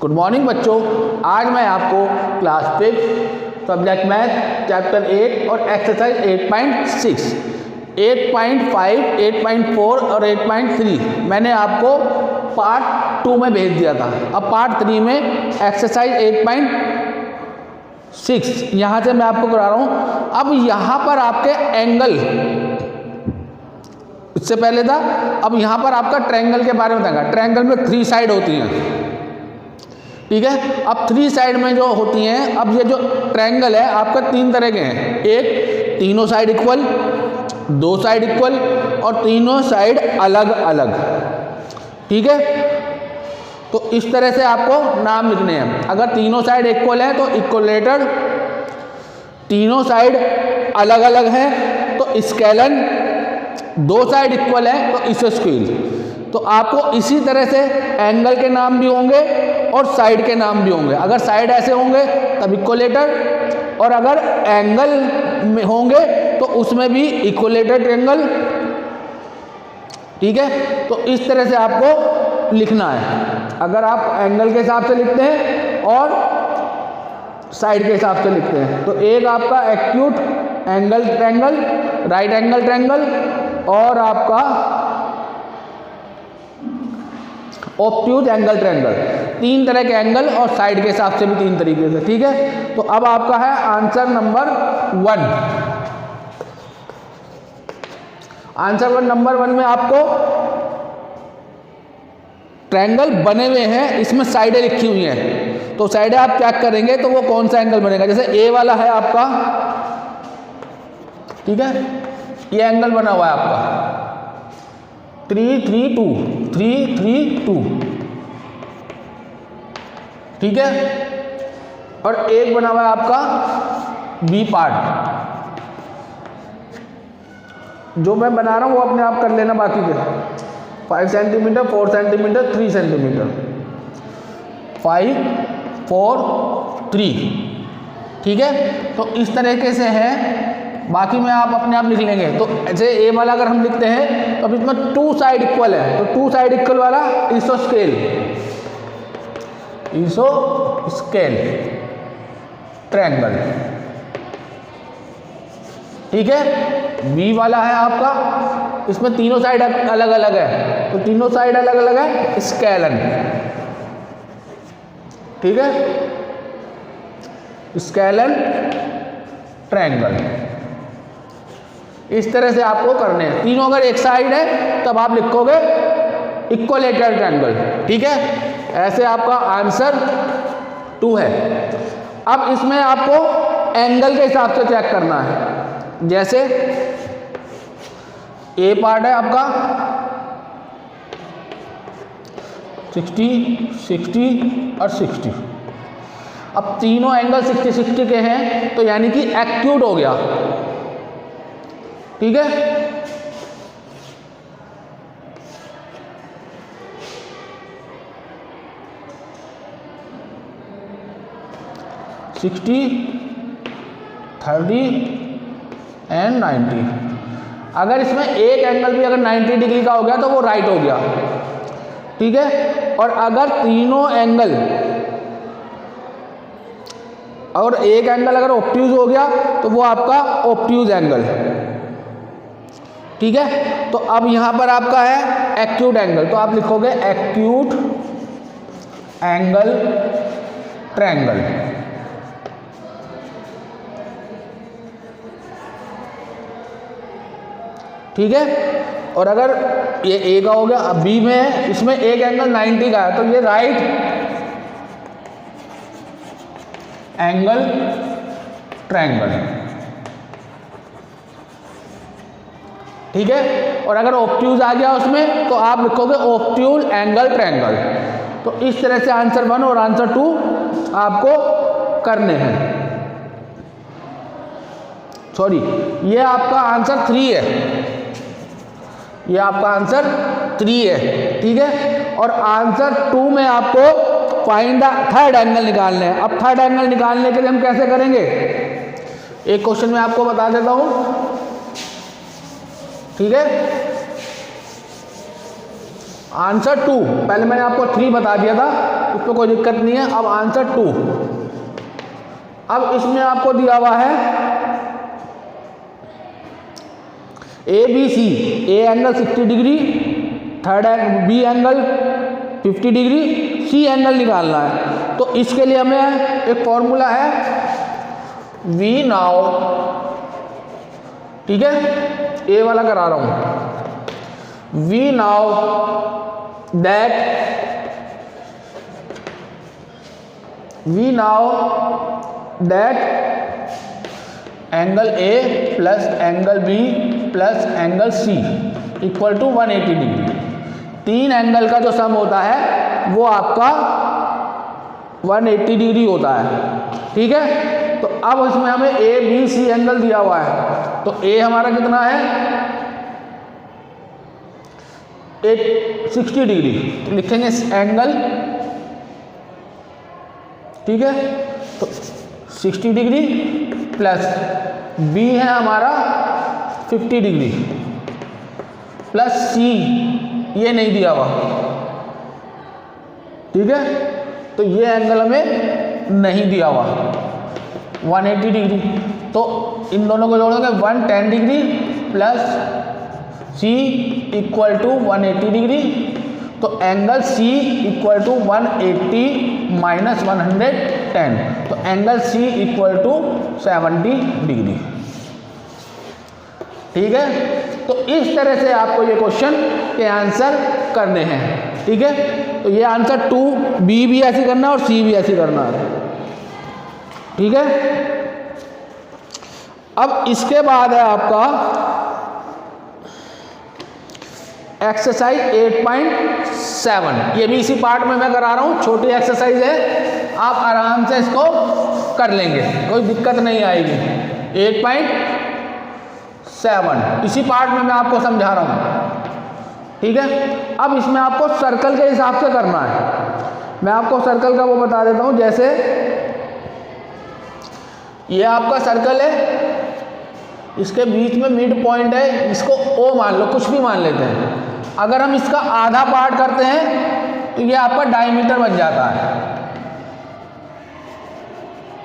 Good morning बच्चों, आज मैं आपको क्लास 5 सब्जेक्ट मैथ चैप्टर 8 और एक्सरसाइज 8.6, 8.5, 8.4 और 8.3 मैंने आपको पार्ट 2 में भेज दिया था। अब पार्ट 3 में एक्सरसाइज 8.6 यहाँ से मैं आपको करा रहा हूँ। अब यहाँ पर आपके एंगल, इससे पहले था, अब यहाँ पर आपका ट्रायंगल के बारे में बताएगा। ट्रायंगल में 3 साइड होती हैं, ठीक है। अब 3 साइड में जो होती हैं, अब ये जो ट्रायंगल है आपका 3 तरह के हैं। एक, तीनों साइड इक्वल, 2 साइड इक्वल और तीनों साइड अलग अलग, ठीक है। तो इस तरह से आपको नाम लिखने हैं। अगर तीनों साइड इक्वल हैं तो इक्वलेटर, तीनों साइड अलग अलग हैं तो स्केलन, 2 साइड इक्वल है तो इसोस्केल। तो आपको इसी तरह से एंगल के नाम भी होंगे और साइड के नाम भी होंगे। अगर साइड ऐसे होंगे तब इक्वलेटर, और अगर एंगल में होंगे तो उसमें भी इक्वलेटर ट्रायंगल, ठीक है। तो इस तरह से आपको लिखना है। अगर आप एंगल के हिसाब से लिखते हैं और साइड के हिसाब से लिखते हैं तो एक आपका acute angle triangle, right angle triangle, और आपका ऑब्ट्यूज एंगल ट्रायंगल। 3 तरह के एंगल और साइड के हिसाब से भी 3 तरीके से, ठीक है। तो अब आपका है आंसर नंबर 1। आंसर नंबर 1 में आपको ट्रायंगल बने हुए हैं, इसमें साइडें लिखी हुई हैं। तो साइडें आप क्या करेंगे तो वो कौन सा एंगल बनेगा। जैसे ए वाला है आपका, ठीक है, ये एंगल बना हुआ है आपका 332, 332, ठीक है। और एक बना हुआ है आपका बी पार्ट, जो मैं बना रहा हूं वो अपने आप कर लेना। बाकी के 5 सेंटीमीटर, 4 सेंटीमीटर, 3 सेंटीमीटर, 5, 4, 3, ठीक है। तो इस तरीके से है, बाकी में आप अपने आप लिख लेंगे। तो ऐसे ए वाला अगर हम लिखते हैं तो अब इसमें 2 साइड इक्वल है, तो 2 साइड इक्वल वाला इसोस्केल, इसोस्केल ट्रायंगल, ठीक है। बी वाला है आपका, इसमें तीनों साइड अलग अलग है, तो तीनों साइड अलग अलग है स्केलन, ठीक है, स्केलन ट्रायंगल। इस तरह से आपको करने हैं। तीनों अगर एक साइड है तब आप लिखोगे इक्वलेटर ट्रायंगल, ठीक है। ऐसे आपका आंसर 2 है। अब इसमें आपको एंगल के हिसाब से चेक करना है। जैसे ए पार्ट है आपका 60, 60 और 60। अब तीनों एंगल 60, 60 के हैं तो यानी कि एक्यूट हो गया, ठीक है। Sixty, 30 and 90। अगर इसमें एक एंगल भी अगर 90 डिग्री का हो गया तो वो राइट हो गया, ठीक है। और अगर तीनों एंगल और एक एंगल अगर ऑब्ट्यूज हो गया तो वो आपका ऑब्ट्यूज एंगल, ठीक है। तो अब यहां पर आपका है एक्यूट एंगल, तो आप लिखोगे एक्यूट एंगल ट्रायंगल, ठीक है। और अगर ये ए का हो गया, अब बी में है, इसमें एक एंगल 90 का है तो ये राइट एंगल ट्रायंगल, ठीक है। और अगर ऑब्ट्यूज आ गया उसमें तो आप लिखोगे ऑब्ट्यूज एंगल ट्रायंगल। तो इस तरह से आंसर 1 और आंसर 2 आपको करने हैं। सॉरी, ये आपका आंसर 3 है, ये आपका आंसर 3 है, ठीक है। और आंसर 2 में आपको फाइंड द थर्ड एंगल निकालने हैं। अब थर्ड एंगल निकालने के लिए हम कैसे करेंगे, एक क्वेश्चन में आपको बता देता हूं, ठीक है। आंसर 2, पहले मैंने आपको 3 बता दिया था, उस पर कोई दिक्कत नहीं है। अब आंसर 2, अब इसमें आपको दिया हुआ है ABC, A angle 60 degree, third B angle 50 degree, C angle निकालना है। तो इसके लिए हमें एक फॉर्मूला है V नाउ, ठीक है, ए वाला करा रहा हूं। V now that angle A plus angle B plus angle C equal to 180 degree. 3 angle का जो सम होता है वो आपका 180 डिग्री होता है, ठीक है। तो अब इसमें हमें A B C एंगल दिया हुआ है, तो A हमारा कितना है 60 डिग्री, तो लिखेंगे एंगल, ठीक है। तो 60 डिग्री प्लस B है हमारा 50 डिग्री प्लस C ये नहीं दिया हुआ, ठीक है। तो ये एंगल हमें नहीं दिया हुआ 180 डिग्री, तो इन दोनों को जोड़ोगे 110 degree plus C equal to 180 degree, तो angle C equal to 180 minus 110, तो angle C equal to 70 degree, ठीक है। तो इस तरह से आपको ये क्वेश्चन के आंसर करने हैं, ठीक है। तो ये आंसर 2, B भी ऐसे करना है और C भी ऐसे करना है, ठीक है। अब इसके बाद है आपका एक्सरसाइज 8.7, ये भी इसी पार्ट में मैं करा रहा हूँ, छोटी एक्सरसाइज है, आप आराम से इसको कर लेंगे, कोई दिक्कत नहीं आएगी। 8.7 इसी पार्ट में मैं आपको समझा रहा हूँ, ठीक है। अब इसमें आपको सर्कल के हिसाब से करना है। मैं आपको सर्कल का वो बता देता हूँ, जैसे ये आपका सर्कल है, इसके बीच में मिड पॉइंट है, इसको O मान लो, कुछ भी मान लेते हैं। अगर हम इसका आधा पार्ट करते हैं तो ये आपका डायमीटर बन जाता है,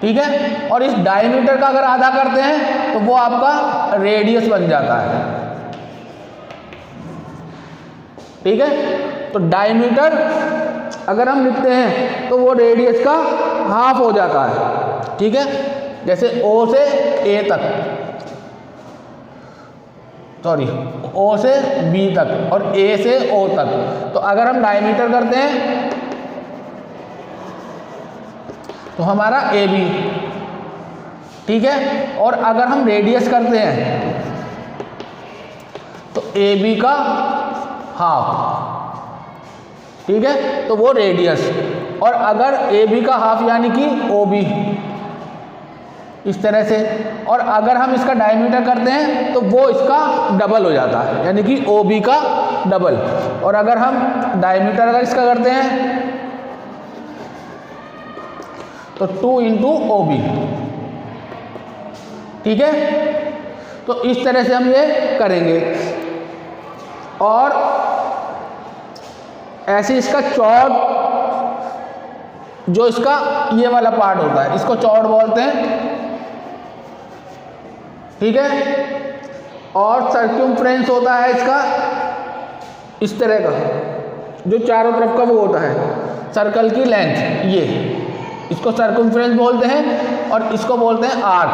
ठीक है। और इस डायमीटर का अगर आधा करते हैं तो वो आपका रेडियस बन जाता है, ठीक है। तो डायमीटर अगर हम लिखते हैं तो वो रेडियस का हाफ हो जाता है, ठीक है। जैसे O से A तक, सॉरी O से B तक और A से O तक, तो अगर हम डायमीटर करते हैं तो हमारा AB, ठीक है। और अगर हम रेडियस करते हैं तो AB का हाफ, ठीक है, तो वो रेडियस। और अगर AB का हाफ यानी कि OB, इस तरह से। और अगर हम इसका डायमीटर करते हैं तो वो इसका डबल हो जाता है, यानी कि OB का डबल। और अगर हम डायमीटर अगर इसका करते हैं तो 2 इंटू OB, ठीक है। तो इस तरह से हम ये करेंगे। और ऐसे इसका चौड़, जो इसका ये वाला पार्ट होता है, इसको चौड़ बोलते हैं, ठीक है। और सर्कमफ्रेंस होता है इसका इस तरह का, जो चारों तरफ का वो होता है सर्कल की लेंथ, ये इसको सर्कमफ्रेंस बोलते हैं और इसको बोलते हैं आर्क,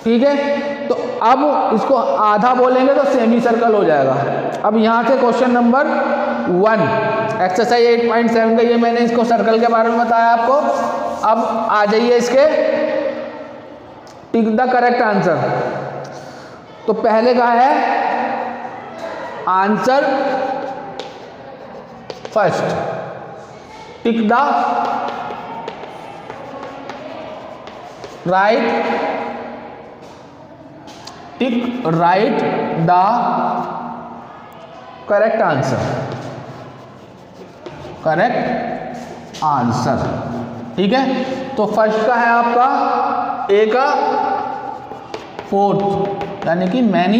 ठीक है। तो अब इसको आधा बोलेंगे तो सेमी सर्कल हो जाएगा। अब यहाँ से क्वेश्चन नंबर 1 एक्सरसाइज 8.7 का ये मैंने इसको सर्कल के बारे में बताया आपको। अब आ जाइए इसके टिक द करेक्ट आंसर। तो पहले का है answer first, tick the right, tick right the correct answer, correct answer, ठीक है। तो फर्स्ट का है आपका ए का 4th, यानी कि मैनी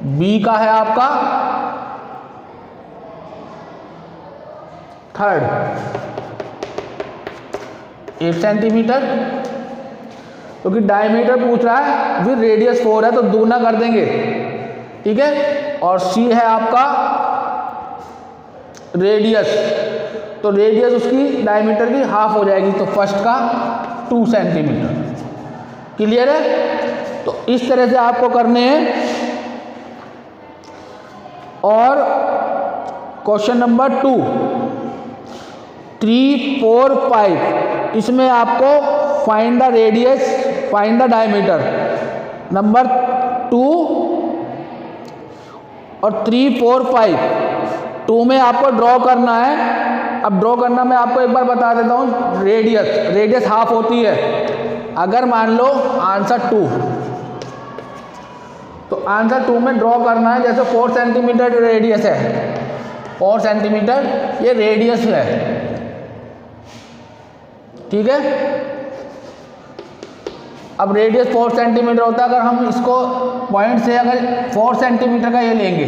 बी का है आपका थर्ड 8 सेंटीमीटर, क्योंकि डायमीटर पूछ रहा है, फिर रेडियस 4 है तो दूना कर देंगे, ठीक है। और सी है आपका रेडियस, तो रेडियस उसकी डायमीटर की हाफ हो जाएगी, तो फर्स्ट का 2 सेंटीमीटर। क्लियर है? तो इस तरह से आपको करने हैं। और क्वेश्चन नंबर 2 3, 4, 5, इसमें आपको find the radius, find the diameter. Number 2 और 3, 4, 5, 2 में आपको ड्रॉ करना है। अब ड्रॉ करना मैं आपको एक बार बता देता हूँ। रेडियस हाफ होती है। अगर मान लो आंसर 2, तो आंसर 2 में ड्रॉ करना है, जैसे 4 सेंटीमीटर रेडियस है, 4 सेंटीमीटर ये रेडियस है, ठीक है। अब रेडियस 4 सेंटीमीटर होता है। अगर हम इसको पॉइंट से अगर 4 सेंटीमीटर का ये लेंगे,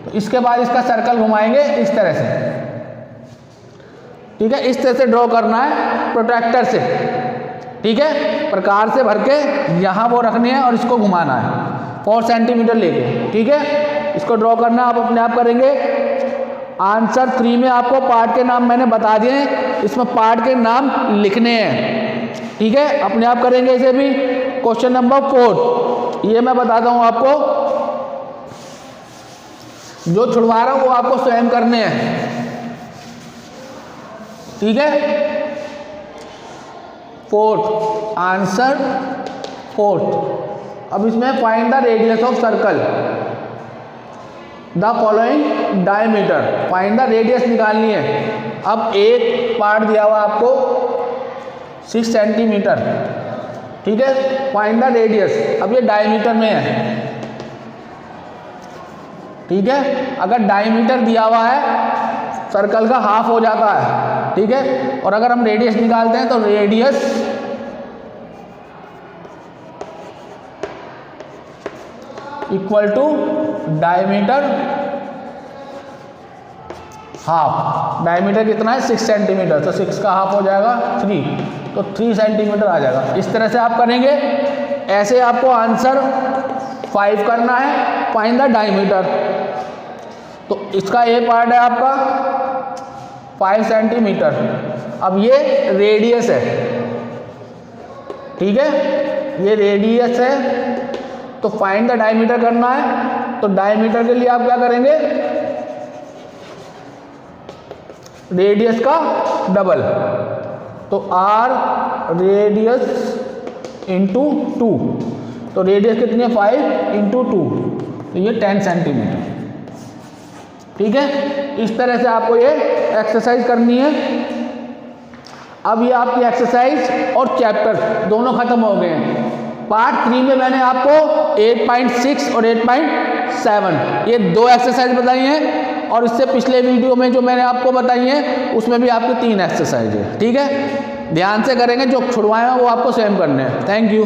तो इसके बाद इसका सर्कल घुमाएंगे इस तरह से, ठीक है। इस तरह से ड्रॉ करना है प्रोट्रैक्टर से, ठीक है। प्रकार से भर के यहाँ वो रखने हैं और इसको घुमाना है 4 सेंटीमीटर लेके, ठीक है। इसको ड्रॉ करना आप अपने आप करेंगे। आंसर 3 में आपको पार्ट के नाम मैंने बता दिए हैं, इसमें पार्ट के नाम लिखने हैं, ठीक है। अपने आप करेंगे इसे भी। क्वेश्चन नंबर 4 ये मैं बताता हूँ आपको, जो छुड़वा रहा हूँ वो आपको स्वयं करने हैं, ठीक है। 4th answer 4th। अब इसमें find the radius of circle, the following diameter, find the radius निकालनी है। अब एक पार्ट दिया हुआ आपको 6 सेंटीमीटर, ठीक है। फाइंड द रेडियस, अब ये डायमीटर में है, ठीक है। अगर डायमीटर दिया हुआ है, सर्कल का हाफ हो जाता है, ठीक है। और अगर हम रेडियस निकालते हैं तो radius equal to diameter half. Diameter कितना है? 6 सेंटीमीटर, तो 6 का हाफ हो जाएगा 3, तो 3 सेंटीमीटर आ जाएगा। इस तरह से आप करेंगे। ऐसे आपको आंसर 5 करना है, फाइंड द डायमीटर। तो इसका ये पार्ट है आपका 5 सेंटीमीटर। अब ये रेडियस है, ठीक है, ये रेडियस है। तो फाइंड द डायमीटर करना है। तो डायमीटर के लिए आप क्या करेंगे? रेडियस का डबल, तो r रेडियस इंटू 2, तो रेडियस कितनी है? 5 इंटू 2, तो ये 10 सेंटीमीटर, ठीक है। इस तरह से आपको ये एक्सरसाइज करनी है। अब ये आपकी एक्सरसाइज और चैप्टर दोनों खत्म हो गए हैं। पार्ट 3 में मैंने आपको 8.6 और 8.7 ये 2 एक्सरसाइज बताई हैं, और इससे पिछले वीडियो में जो मैंने आपको बताई हैं उसमें भी आपकी 3 एक्सरसाइज है, ठीक है। ध्यान से करेंगे, जो छुड़वाए हैं वो आपको सेम करने हैं। Thank you.